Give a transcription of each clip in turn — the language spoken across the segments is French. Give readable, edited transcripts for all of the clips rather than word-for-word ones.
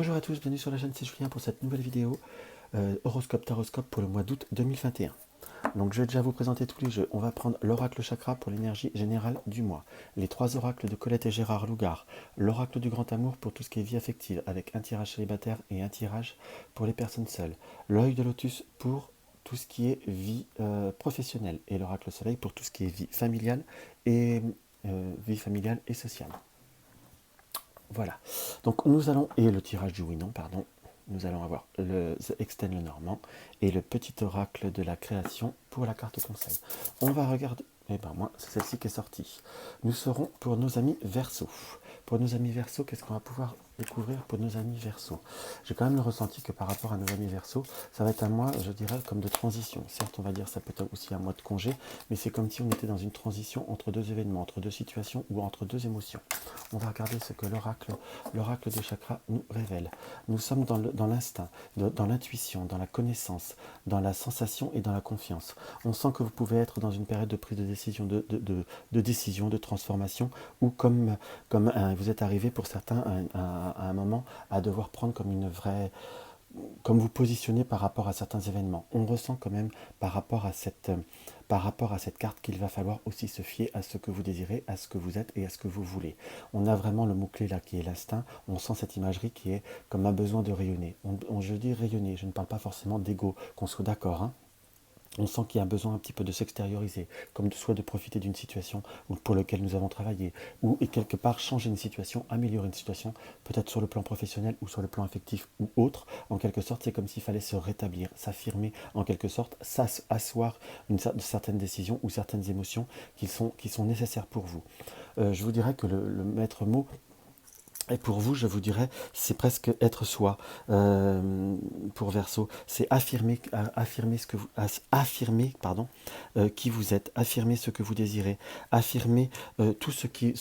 Bonjour à tous, bienvenue sur la chaîne, c'est Julien pour cette nouvelle vidéo horoscope taroscope pour le mois d'août 2021. Donc je vais déjà vous présenter tous les jeux. On va prendre l'oracle chakra pour l'énergie générale du mois, les trois oracles de Colette et Gérard Lougard, l'oracle du grand amour pour tout ce qui est vie affective avec un tirage célibataire et un tirage pour les personnes seules, l'œil de lotus pour tout ce qui est vie professionnelle et l'oracle soleil pour tout ce qui est vie familiale et sociale. Voilà. Donc nous allons, et le tirage du oui-non, pardon, nous allons avoir le The Extend le Normand et le petit oracle de la création pour la carte conseil. On va regarder, et ben moi, c'est celle-ci qui est sortie. Nous serons pour nos amis Verseau. Pour nos amis Verseau, qu'est-ce qu'on va pouvoir découvrir pour nos amis Verseau? J'ai quand même le ressenti que par rapport à nos amis Verseau, ça va être un mois, je dirais, comme de transition. Certes, on va dire ça peut être aussi un mois de congé, mais c'est comme si on était dans une transition entre deux événements, entre deux situations ou entre deux émotions. On va regarder ce que l'oracle des chakras nous révèle. Nous sommes dans l'instinct, dans l'intuition, dans la connaissance, dans la sensation et dans la confiance. On sent que vous pouvez être dans une période de prise de décision, de décision, de transformation, ou comme vous êtes arrivé pour certains à un moment à devoir prendre comme une vraie, comme vous positionnez par rapport à certains événements. On ressent quand même par rapport à cette carte qu'il va falloir aussi se fier à ce que vous désirez, à ce que vous êtes et à ce que vous voulez. On a vraiment le mot-clé là qui est l'instinct. On sent cette imagerie qui est comme un besoin de rayonner. Je dis rayonner, je ne parle pas forcément d'ego, qu'on soit d'accord, hein. On sent qu'il y a un besoin un petit peu de s'extérioriser, comme soit de profiter d'une situation pour laquelle nous avons travaillé, ou et quelque part changer une situation, améliorer une situation, peut-être sur le plan professionnel ou sur le plan affectif ou autre. En quelque sorte, c'est comme s'il fallait se rétablir, s'affirmer, en quelque sorte, asseoir certaines décisions ou certaines émotions qui sont nécessaires pour vous. Je vous dirais que le maître mot, et pour vous, je vous dirais, c'est presque être soi. Pour Verseau, c'est qui vous êtes, affirmer ce que vous désirez, affirmer tout ce qui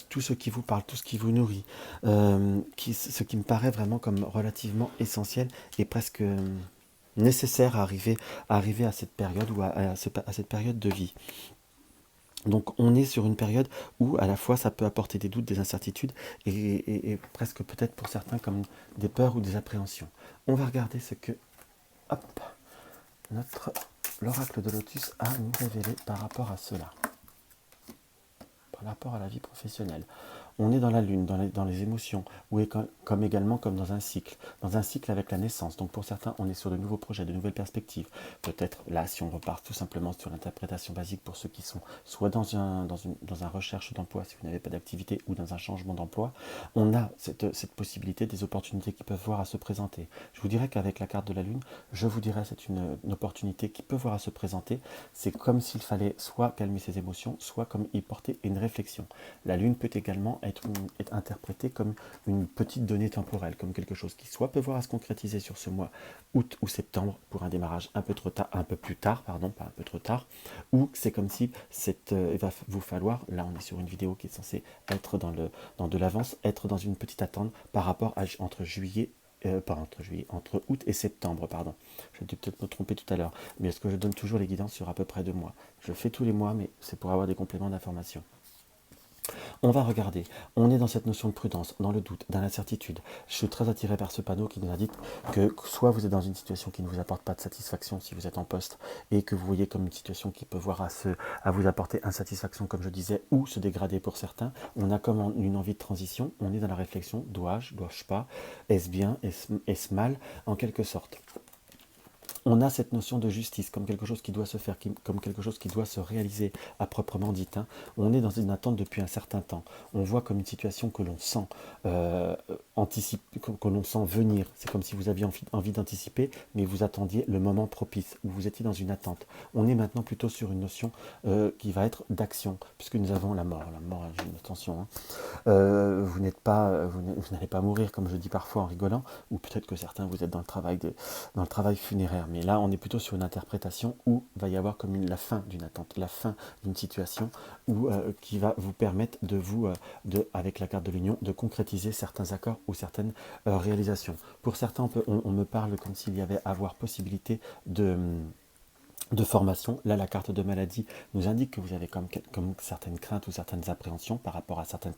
vous parle, tout ce qui vous nourrit, ce qui me paraît vraiment comme relativement essentiel et presque nécessaire à arriver à cette période ou à cette période de vie. Donc on est sur une période où à la fois ça peut apporter des doutes, des incertitudes et presque peut-être pour certains comme des peurs ou des appréhensions. On va regarder ce que hop, l'oracle de Lotus a nous révélé par rapport à cela, par rapport à la vie professionnelle. On est dans la lune, dans les émotions, ou comme également comme dans un cycle avec la naissance. Donc pour certains, on est sur de nouveaux projets, de nouvelles perspectives. Peut-être là, si on repart tout simplement sur l'interprétation basique pour ceux qui sont soit dans un recherche d'emploi, si vous n'avez pas d'activité, ou dans un changement d'emploi, on a cette possibilité, des opportunités qui peuvent voir à se présenter. Je vous dirais qu'avec la carte de la lune, je vous dirais c'est une opportunité qui peut voir à se présenter. C'est comme s'il fallait soit calmer ses émotions, soit comme y porter une réflexion. La lune peut également être interprétée comme une petite donnée temporelle, comme quelque chose qui soit peut voir à se concrétiser sur ce mois août ou septembre pour un démarrage un peu plus tard, pardon, pas un peu trop tard, ou c'est comme si il va vous falloir, là on est sur une vidéo qui est censée être dans de l'avance, être dans une petite attente par rapport à entre août et septembre, pardon. J'ai dû peut-être me tromper tout à l'heure, mais est-ce que je donne toujours les guidances sur à peu près 2 mois? Je fais tous les mois, mais c'est pour avoir des compléments d'information. On va regarder, on est dans cette notion de prudence, dans le doute, dans l'incertitude. Je suis très attiré par ce panneau qui nous indique que soit vous êtes dans une situation qui ne vous apporte pas de satisfaction si vous êtes en poste et que vous voyez comme une situation qui peut voir à vous apporter insatisfaction comme je disais ou se dégrader pour certains. On a comme une envie de transition, on est dans la réflexion, dois-je pas, est-ce bien, est-ce mal, en quelque sorte. On a cette notion de justice comme quelque chose qui doit se faire, comme quelque chose qui doit se réaliser à proprement dit. Hein. On est dans une attente depuis un certain temps. On voit comme une situation que l'on sent que l'on sent venir. C'est comme si vous aviez envie d'anticiper, mais vous attendiez le moment propice, où vous étiez dans une attente. On est maintenant plutôt sur une notion qui va être d'action, puisque nous avons la mort. La mort, attention, hein. Vous n'allez pas mourir, comme je dis parfois en rigolant, ou peut-être que certains vous êtes dans le travail funéraire. Mais là, on est plutôt sur une interprétation où il va y avoir comme la fin d'une attente, la fin d'une situation qui va vous permettre avec la carte de l'union, de concrétiser certains accords ou certaines réalisations. Pour certains, on me parle comme s'il y avait possibilité de formation. Là, la carte de maladie nous indique que vous avez comme certaines craintes ou certaines appréhensions par rapport à certaines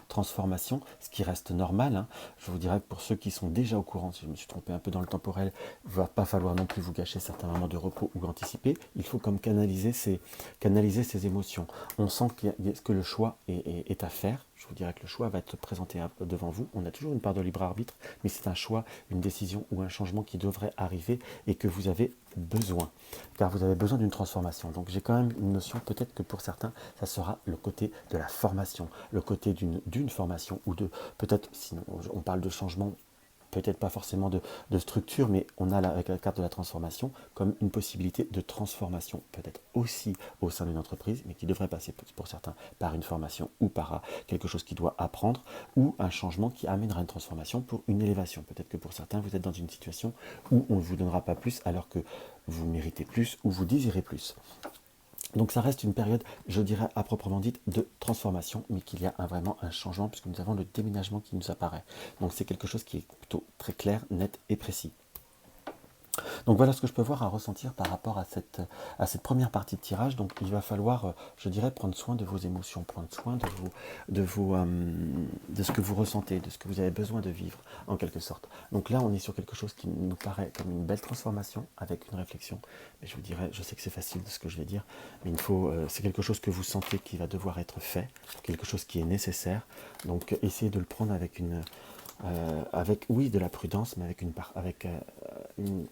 transformations, ce qui reste normal, hein. Je vous dirais que pour ceux qui sont déjà au courant, si je me suis trompé un peu dans le temporel, il ne va pas falloir non plus vous gâcher certains moments de repos ou anticiper. Il faut comme canaliser ces émotions. On sent que le choix est à faire. Je vous dirais que le choix va être présenté devant vous. On a toujours une part de libre arbitre, mais c'est un choix, une décision ou un changement qui devrait arriver et que vous avez besoin, car vous avez besoin d'une transformation. Donc j'ai quand même une notion, peut-être que pour certains, ça sera le côté de la formation, le côté d'une formation, ou de, peut-être, sinon on parle de changement, peut-être pas forcément de structure, mais on a avec la carte de la transformation comme une possibilité de transformation, peut-être aussi au sein d'une entreprise, mais qui devrait passer pour certains par une formation ou par quelque chose qui doit apprendre, ou un changement qui amènera une transformation pour une élévation. Peut-être que pour certains, vous êtes dans une situation où on ne vous donnera pas plus alors que vous méritez plus ou vous désirez plus. Donc ça reste une période, je dirais à proprement dite, de transformation, mais qu'il y a vraiment un changement puisque nous avons le déménagement qui nous apparaît. Donc c'est quelque chose qui est plutôt très clair, net et précis. Donc voilà ce que je peux voir à ressentir par rapport à cette première partie de tirage. Donc il va falloir, je dirais, prendre soin de vos émotions, prendre soin de ce que vous ressentez, de ce que vous avez besoin de vivre, en quelque sorte. Donc là, on est sur quelque chose qui nous paraît comme une belle transformation, avec une réflexion. Mais je vous dirais, je sais que c'est facile de ce que je vais dire, mais c'est quelque chose que vous sentez qui va devoir être fait, quelque chose qui est nécessaire. Donc essayez de le prendre avec oui, de la prudence, mais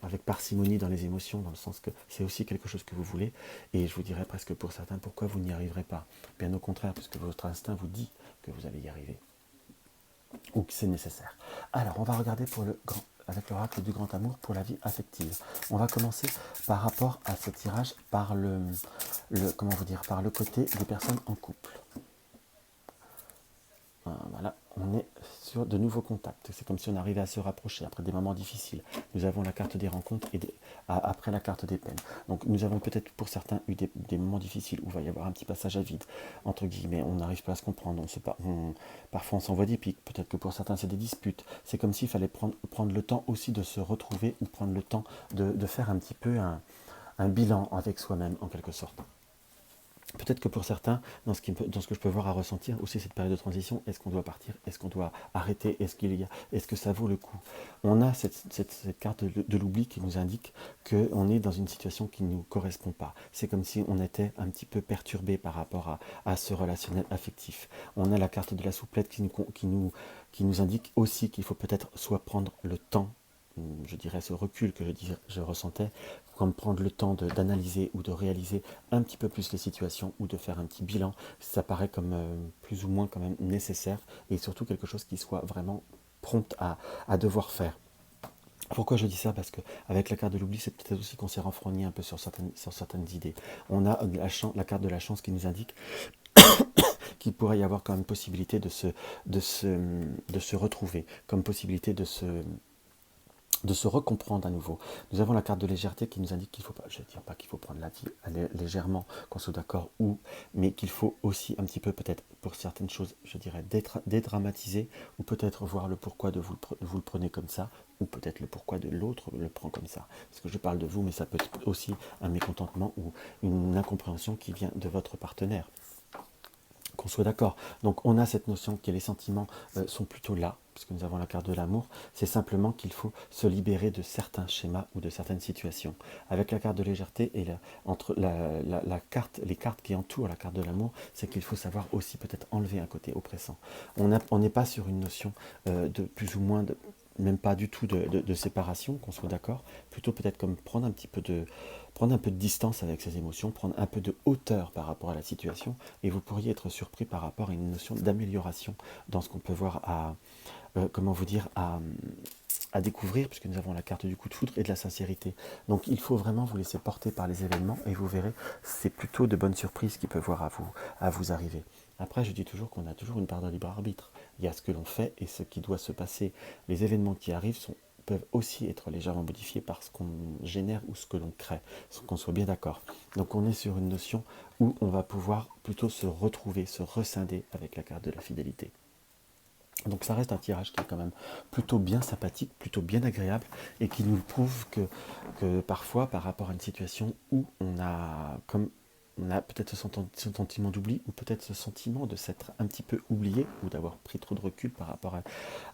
avec parcimonie dans les émotions, dans le sens que c'est aussi quelque chose que vous voulez. Et je vous dirais presque pour certains, pourquoi vous n'y arriverez pas? Bien au contraire, puisque votre instinct vous dit que vous allez y arriver, ou que c'est nécessaire. Alors, on va regarder avec l'oracle du grand amour pour la vie affective. On va commencer par rapport à ce tirage par par le côté des personnes en couple. Voilà, on est sur de nouveaux contacts. C'est comme si on arrivait à se rapprocher après des moments difficiles. Nous avons la carte des rencontres et après la carte des peines. Donc nous avons peut-être pour certains eu des moments difficiles où il va y avoir un petit passage à vide, entre guillemets, on n'arrive pas à se comprendre, parfois on s'envoie des pics, peut-être que pour certains c'est des disputes. C'est comme s'il fallait prendre le temps aussi de se retrouver ou prendre le temps de faire un petit peu un bilan avec soi-même en quelque sorte. Peut-être que pour certains, dans ce que je peux voir à ressentir aussi cette période de transition, est-ce qu'on doit partir, est-ce qu'on doit arrêter, est-ce que ça vaut le coup? On a cette carte de l'oubli qui nous indique qu'on est dans une situation qui ne nous correspond pas. C'est comme si on était un petit peu perturbé par rapport à ce relationnel affectif. On a la carte de la souplette qui nous indique aussi qu'il faut peut-être soit prendre le temps, je dirais ce recul que je ressentais, comme prendre le temps d'analyser ou de réaliser un petit peu plus les situations ou de faire un petit bilan, ça paraît comme plus ou moins quand même nécessaire et surtout quelque chose qui soit vraiment prompt à devoir faire. Pourquoi je dis ça? Parce qu'avec la carte de l'oubli, c'est peut-être aussi qu'on s'est renfrogné un peu sur certaines idées. On a la carte de la chance qui nous indique qu'il pourrait y avoir quand même possibilité de se retrouver, comme possibilité de se recomprendre à nouveau. Nous avons la carte de légèreté qui nous indique qu'il faut pas, je ne dis pas qu'il faut prendre la vie légèrement, qu'on soit d'accord, mais qu'il faut aussi un petit peu peut-être pour certaines choses, je dirais, dédramatiser, ou peut-être voir le pourquoi de vous le prenez comme ça, ou peut-être le pourquoi de l'autre le prend comme ça. Parce que je parle de vous, mais ça peut être aussi un mécontentement ou une incompréhension qui vient de votre partenaire. Qu'on soit d'accord. Donc on a cette notion que les sentiments sont plutôt là, puisque nous avons la carte de l'amour, c'est simplement qu'il faut se libérer de certains schémas ou de certaines situations. Avec la carte de légèreté et entre les cartes qui entourent la carte de l'amour, c'est qu'il faut savoir aussi peut-être enlever un côté oppressant. On n'est pas sur une notion de plus ou moins même pas du tout de séparation, qu'on soit d'accord, plutôt peut-être comme prendre un peu de distance avec ses émotions, prendre un peu de hauteur par rapport à la situation, et vous pourriez être surpris par rapport à une notion d'amélioration dans ce qu'on peut voir à découvrir, puisque nous avons la carte du coup de foudre et de la sincérité. Donc il faut vraiment vous laisser porter par les événements, et vous verrez, c'est plutôt de bonnes surprises qui peuvent voir à vous arriver. Après, je dis toujours qu'on a toujours une part de libre arbitre. Il y a ce que l'on fait et ce qui doit se passer. Les événements qui arrivent peuvent aussi être légèrement modifiés par ce qu'on génère ou ce que l'on crée, qu'on soit bien d'accord. Donc on est sur une notion où on va pouvoir plutôt se retrouver, se rescinder avec la carte de la fidélité. Donc ça reste un tirage qui est quand même plutôt bien sympathique, plutôt bien agréable et qui nous prouve que parfois par rapport à une situation où on a peut-être ce sentiment d'oubli ou peut-être ce sentiment de s'être un petit peu oublié ou d'avoir pris trop de recul par rapport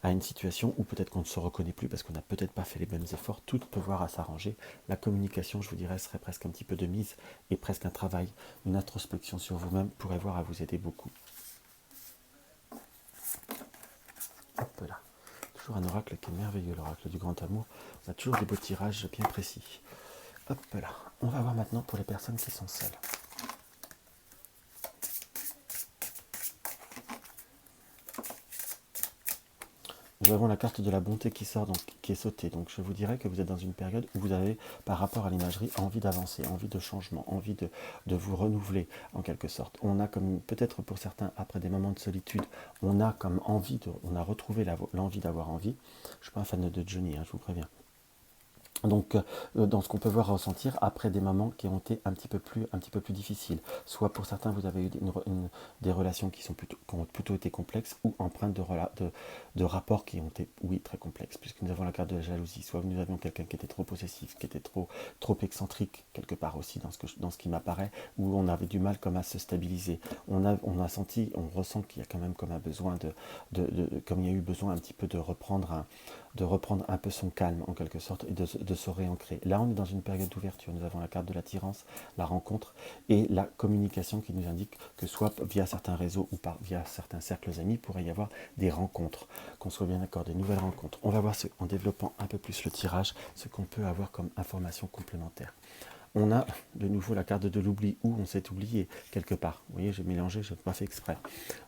à une situation ou peut-être qu'on ne se reconnaît plus parce qu'on n'a peut-être pas fait les mêmes efforts, tout peut voir à s'arranger. La communication, je vous dirais, serait presque un petit peu de mise et presque un travail, une introspection sur vous-même pourrait voir à vous aider beaucoup. Hop là. Toujours un oracle qui est merveilleux, l'oracle du grand amour. On a toujours des beaux tirages bien précis. Hop là. On va voir maintenant pour les personnes qui sont seules. Nous avons la carte de la bonté qui sort, donc qui est sautée. Donc je vous dirais que vous êtes dans une période où vous avez, par rapport à l'imagerie, envie d'avancer, envie de changement, envie de vous renouveler en quelque sorte. On a comme, peut-être pour certains, après des moments de solitude, on a comme envie, on a retrouvé l'envie d'avoir envie. Je ne suis pas un fan de Johnny, je vous préviens. Donc, dans ce qu'on peut voir ressentir après des moments qui ont été un petit peu plus difficiles. Soit pour certains, vous avez eu des relations qui ont plutôt été complexes ou empreintes de rapports qui ont été, oui, très complexes, puisque nous avons la carte de la jalousie. Soit nous avions quelqu'un qui était trop possessif, qui était trop excentrique, quelque part aussi dans ce qui m'apparaît, où on avait du mal comme à se stabiliser. On ressent qu'il y a quand même comme un besoin comme il y a eu besoin un petit peu de reprendre un peu son calme en quelque sorte et de se réancrer. Là, on est dans une période d'ouverture. Nous avons la carte de l'attirance, la rencontre et la communication qui nous indique que soit via certains réseaux ou via certains cercles amis, il pourrait y avoir des rencontres, qu'on soit bien d'accord, des nouvelles rencontres. On va voir en développant un peu plus le tirage, ce qu'on peut avoir comme information complémentaire. On a de nouveau la carte de l'oubli où on s'est oublié quelque part. Vous voyez, j'ai mélangé, je n'ai pas fait exprès.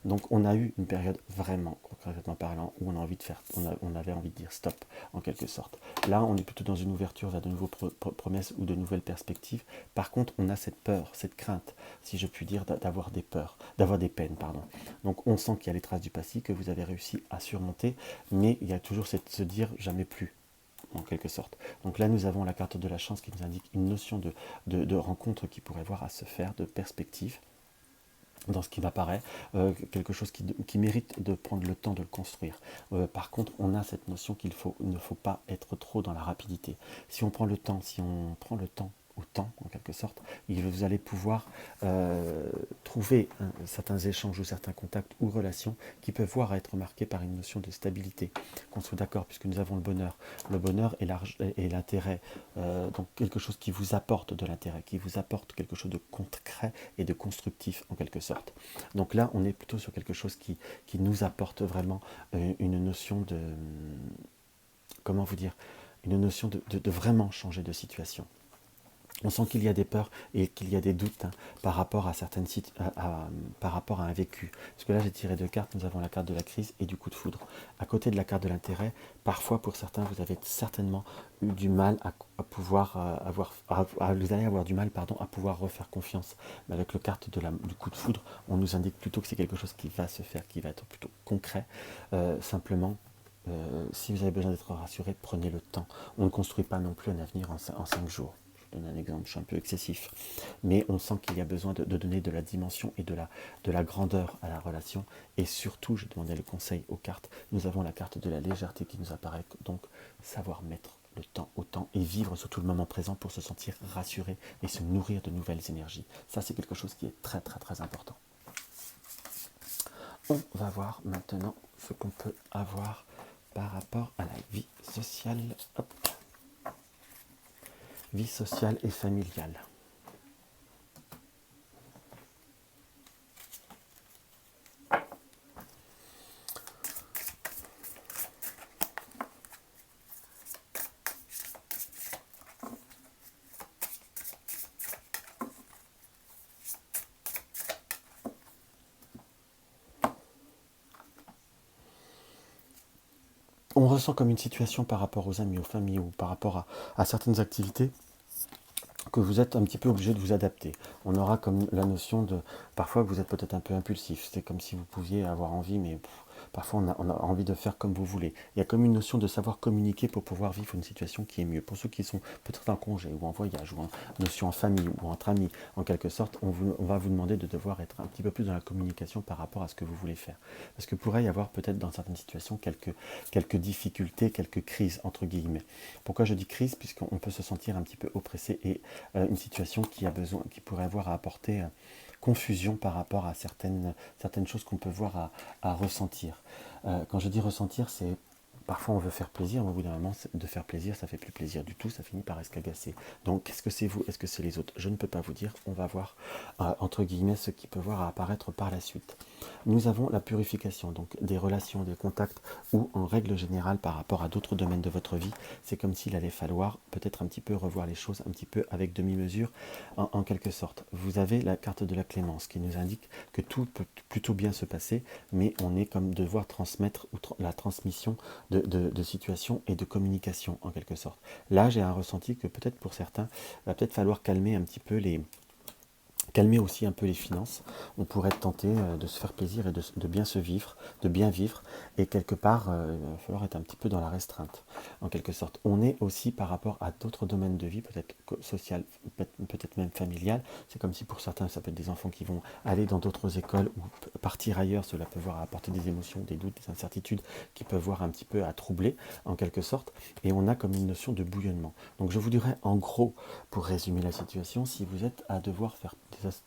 Donc on a eu une période vraiment, concrètement parlant, où on avait envie de dire stop, en quelque sorte. Là, on est plutôt dans une ouverture vers de nouvelles promesses ou de nouvelles perspectives. Par contre, on a cette peur, cette crainte, si je puis dire, d'avoir des peurs, d'avoir des peines, pardon. Donc on sent qu'il y a les traces du passé que vous avez réussi à surmonter, mais il y a toujours se dire jamais plus, en quelque sorte. Donc là, nous avons la carte de la chance qui nous indique une notion de rencontre qui pourrait voir à se faire, de perspective, dans ce qui m'apparaît, quelque chose qui mérite de prendre le temps de le construire. Par contre, on a cette notion ne faut pas être trop dans la rapidité. Si on prend le temps au temps, en quelque sorte, vous allez pouvoir trouver certains échanges ou certains contacts ou relations qui peuvent voir à être marqués par une notion de stabilité. Qu'on soit d'accord, puisque nous avons le bonheur. Le bonheur et l'intérêt, donc quelque chose qui vous apporte de l'intérêt, qui vous apporte quelque chose de concret et de constructif en quelque sorte. Donc là, on est plutôt sur quelque chose qui nous apporte vraiment une notion de, comment vous dire, une notion de vraiment changer de situation. On sent qu'il y a des peurs et qu'il y a des doutes par rapport à certaines par rapport à un vécu. Parce que là, j'ai tiré deux cartes. Nous avons la carte de la crise et du coup de foudre. À côté de la carte de l'intérêt, parfois pour certains, vous avez certainement eu du mal à pouvoir vous allez avoir du mal, à pouvoir refaire confiance. Mais avec le carte du coup de foudre, on nous indique plutôt que c'est quelque chose qui va se faire, qui va être plutôt concret. Simplement, si vous avez besoin d'être rassuré, prenez le temps. On ne construit pas non plus un avenir en 5 jours. Je donne un exemple, je suis un peu excessif, mais on sent qu'il y a besoin de donner de la dimension et de la grandeur à la relation, et surtout, je demandais le conseil aux cartes, nous avons la carte de la légèreté qui nous apparaît, donc savoir mettre le temps au temps et vivre surtout le moment présent pour se sentir rassuré et se nourrir de nouvelles énergies. Ça, c'est quelque chose qui est très très très important. On va voir maintenant ce qu'on peut avoir par rapport à la vie sociale. Hop. Vie sociale et familiale. On ressent comme une situation par rapport aux amis, aux familles ou par rapport à certaines activités que vous êtes un petit peu obligé de vous adapter. On aura comme la notion de, parfois vous êtes peut-être un peu impulsif, c'est comme si vous pouviez avoir envie, mais Parfois, on a envie de faire comme vous voulez. Il y a comme une notion de savoir communiquer pour pouvoir vivre une situation qui est mieux. Pour ceux qui sont peut-être en congé ou en voyage ou en notion en famille ou entre amis, en quelque sorte, on va vous demander de devoir être un petit peu plus dans la communication par rapport à ce que vous voulez faire. Parce que pourrait y avoir peut-être dans certaines situations quelques difficultés, quelques crises, entre guillemets. Pourquoi je dis crise? Puisqu'on peut se sentir un petit peu oppressé et une situation qui pourrait avoir à apporter confusion par rapport à certaines choses qu'on peut voir à ressentir. Quand je dis ressentir, c'est parfois on veut faire plaisir, mais au bout d'un moment, de faire plaisir, ça fait plus plaisir du tout, ça finit par escagacer. Donc, est-ce que c'est vous, est-ce que c'est les autres? Je ne peux pas vous dire, on va voir, entre guillemets, ce qui peut voir à apparaître par la suite. Nous avons la purification, donc des relations, des contacts, ou en règle générale, par rapport à d'autres domaines de votre vie, c'est comme s'il allait falloir peut-être un petit peu revoir les choses, un petit peu avec demi-mesure, en quelque sorte. Vous avez la carte de la clémence qui nous indique que tout peut plutôt bien se passer, mais on est comme devoir transmettre la transmission de situations et de communication en quelque sorte. Là, j'ai un ressenti que peut-être pour certains, il va peut-être falloir calmer aussi un peu les finances. On pourrait tenter de se faire plaisir et de bien se vivre, de bien vivre. Et quelque part, il va falloir être un petit peu dans la restreinte, en quelque sorte. On est aussi par rapport à d'autres domaines de vie, peut-être social, peut-être même familial. C'est comme si pour certains, ça peut être des enfants qui vont aller dans d'autres écoles ou partir ailleurs. Cela peut voir à apporter des émotions, des doutes, des incertitudes qui peuvent voir un petit peu à troubler, en quelque sorte. Et on a comme une notion de bouillonnement. Donc je vous dirais en gros, pour résumer la situation, si vous êtes à devoir faire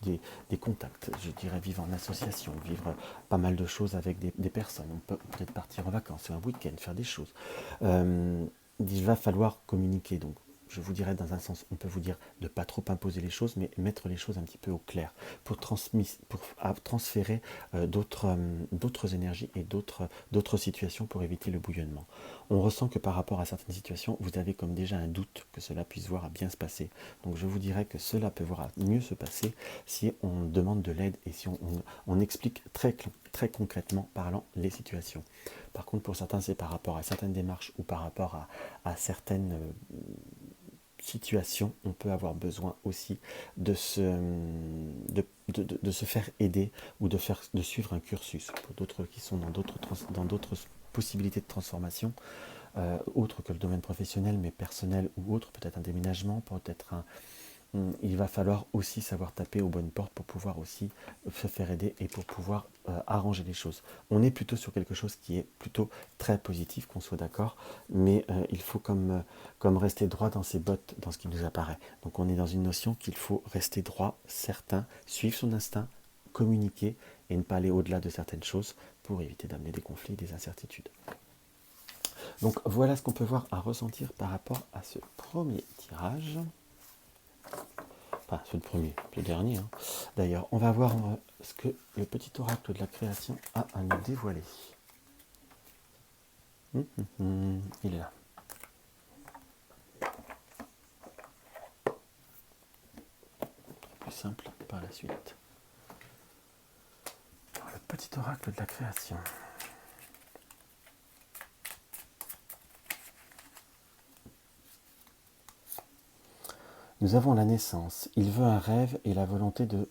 des contacts, je dirais vivre en association, vivre pas mal de choses avec des personnes, on peut peut-être partir en vacances, un week-end, faire des choses. Il va falloir communiquer, donc je vous dirais dans un sens, on peut vous dire de ne pas trop imposer les choses, mais mettre les choses un petit peu au clair, pour transférer d'autres énergies et d'autres situations pour éviter le bouillonnement. On ressent que par rapport à certaines situations, vous avez comme déjà un doute que cela puisse voir à bien se passer. Donc je vous dirais que cela peut voir à mieux se passer si on demande de l'aide et si on explique très concrètement parlant les situations. Par contre, pour certains, c'est par rapport à certaines démarches ou par rapport à certaines situation, on peut avoir besoin aussi de se faire aider ou de suivre un cursus. Pour d'autres qui sont dans d'autres possibilités de transformation, autres que le domaine professionnel, mais personnel ou autre, peut-être un déménagement, peut-être il va falloir aussi savoir taper aux bonnes portes pour pouvoir aussi se faire aider et pour pouvoir arranger les choses. On est plutôt sur quelque chose qui est plutôt très positif, qu'on soit d'accord, mais il faut comme rester droit dans ses bottes, dans ce qui nous apparaît. Donc on est dans une notion qu'il faut rester droit, certain, suivre son instinct, communiquer et ne pas aller au-delà de certaines choses pour éviter d'amener des conflits et des incertitudes. Donc voilà ce qu'on peut voir à ressentir par rapport à ce premier tirage. Enfin, c'est le premier, le dernier. Hein. D'ailleurs, on va voir ce que le petit oracle de la création a à nous dévoiler. Il est là. Plus simple par la suite. Alors, le petit oracle de la création. Nous avons la naissance. Il veut un rêve et la volonté de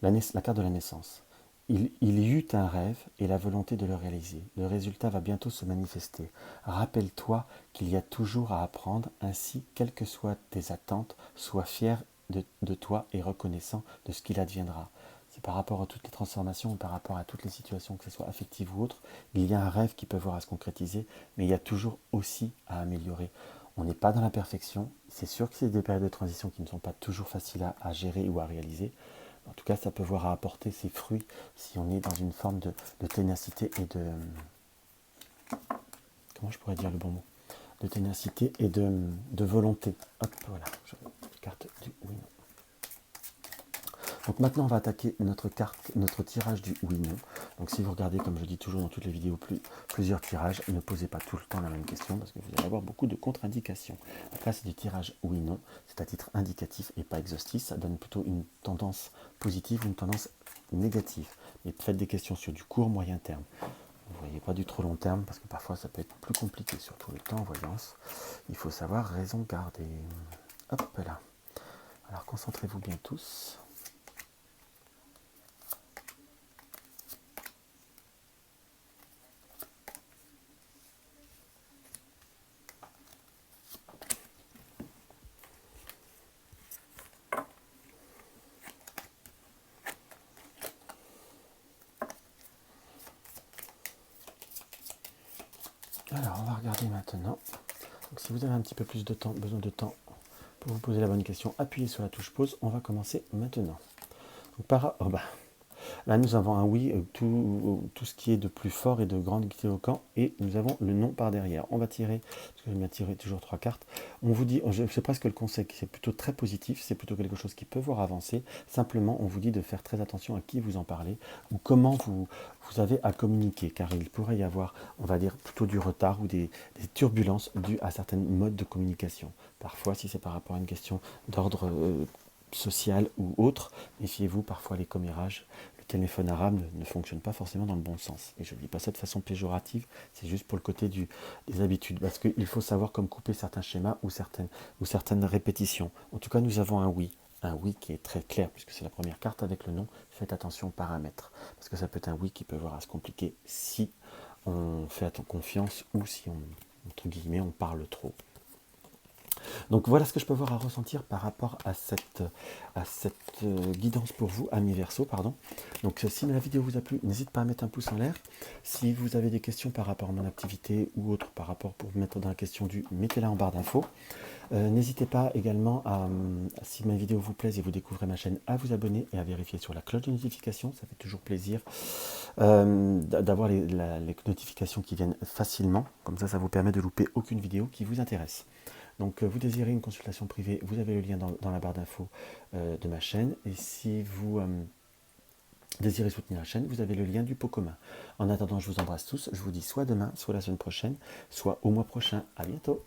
la carte de la naissance. Il y eut un rêve et la volonté de le réaliser. Le résultat va bientôt se manifester. Rappelle-toi qu'il y a toujours à apprendre, ainsi, quelles que soient tes attentes, sois fier de toi et reconnaissant de ce qu'il adviendra. C'est par rapport à toutes les transformations, par rapport à toutes les situations, que ce soit affectives ou autres, il y a un rêve qui peut voir à se concrétiser, mais il y a toujours aussi à améliorer. On n'est pas dans la perfection, c'est sûr que c'est des périodes de transition qui ne sont pas toujours faciles à gérer ou à réaliser. En tout cas, ça peut voir à apporter ses fruits si on est dans une forme de ténacité et de... Comment je pourrais dire le bon mot? De ténacité et de volonté. Hop, voilà, carte du oui, non. Donc maintenant, on va attaquer notre tirage du oui, non. Donc si vous regardez, comme je dis toujours dans toutes les vidéos, plusieurs tirages, ne posez pas tout le temps la même question parce que vous allez avoir beaucoup de contre-indications. Là, c'est du tirage oui, non. C'est à titre indicatif et pas exhaustif. Ça donne plutôt une tendance positive ou une tendance négative. Mais faites des questions sur du court, moyen terme. Vous ne voyez pas du trop long terme parce que parfois ça peut être plus compliqué, surtout le temps en voyance. Il faut savoir raison garder. Hop là. Alors concentrez-vous bien tous. démarrer maintenant. Donc, si vous avez un petit peu plus de temps, besoin de temps pour vous poser la bonne question, appuyez sur la touche pause. On va commencer maintenant. Donc, là, nous avons un oui, tout ce qui est de plus fort et de grandiloquent au camp, et nous avons le non par derrière. On va tirer, parce que j'aime bien tirer toujours 3 cartes. On vous dit, c'est presque le conseil, c'est plutôt très positif, c'est plutôt quelque chose qui peut voir avancer. Simplement, on vous dit de faire très attention à qui vous en parlez, ou comment vous avez à communiquer, car il pourrait y avoir, on va dire, plutôt du retard ou des turbulences dues à certains modes de communication. Parfois, si c'est par rapport à une question d'ordre social ou autre, méfiez-vous, parfois les commérages, le téléphone arabe ne fonctionne pas forcément dans le bon sens. Et je ne dis pas ça de façon péjorative, c'est juste pour le côté des habitudes, parce qu'il faut savoir comme couper certains schémas ou certaines répétitions. En tout cas, nous avons un oui qui est très clair, puisque c'est la première carte avec le non. Faites attention aux paramètres, parce que ça peut être un oui qui peut voir à se compliquer si on fait confiance ou si entre guillemets, on parle trop. Donc voilà ce que je peux voir à ressentir par rapport à cette guidance pour vous, amis Verseau, pardon. Donc si la vidéo vous a plu, n'hésitez pas à mettre un pouce en l'air. Si vous avez des questions par rapport à mon activité ou autre par rapport pour vous mettre dans la question mettez-la en barre d'infos. N'hésitez pas également si ma vidéo vous plaise et vous découvrez ma chaîne, à vous abonner et à vérifier sur la cloche de notification. Ça fait toujours plaisir d'avoir les notifications qui viennent facilement. Comme ça vous permet de louper aucune vidéo qui vous intéresse. Donc vous désirez une consultation privée, vous avez le lien dans la barre d'infos de ma chaîne. Et si vous désirez soutenir la chaîne, vous avez le lien du pot commun. En attendant, je vous embrasse tous. Je vous dis soit demain, soit la semaine prochaine, soit au mois prochain. À bientôt.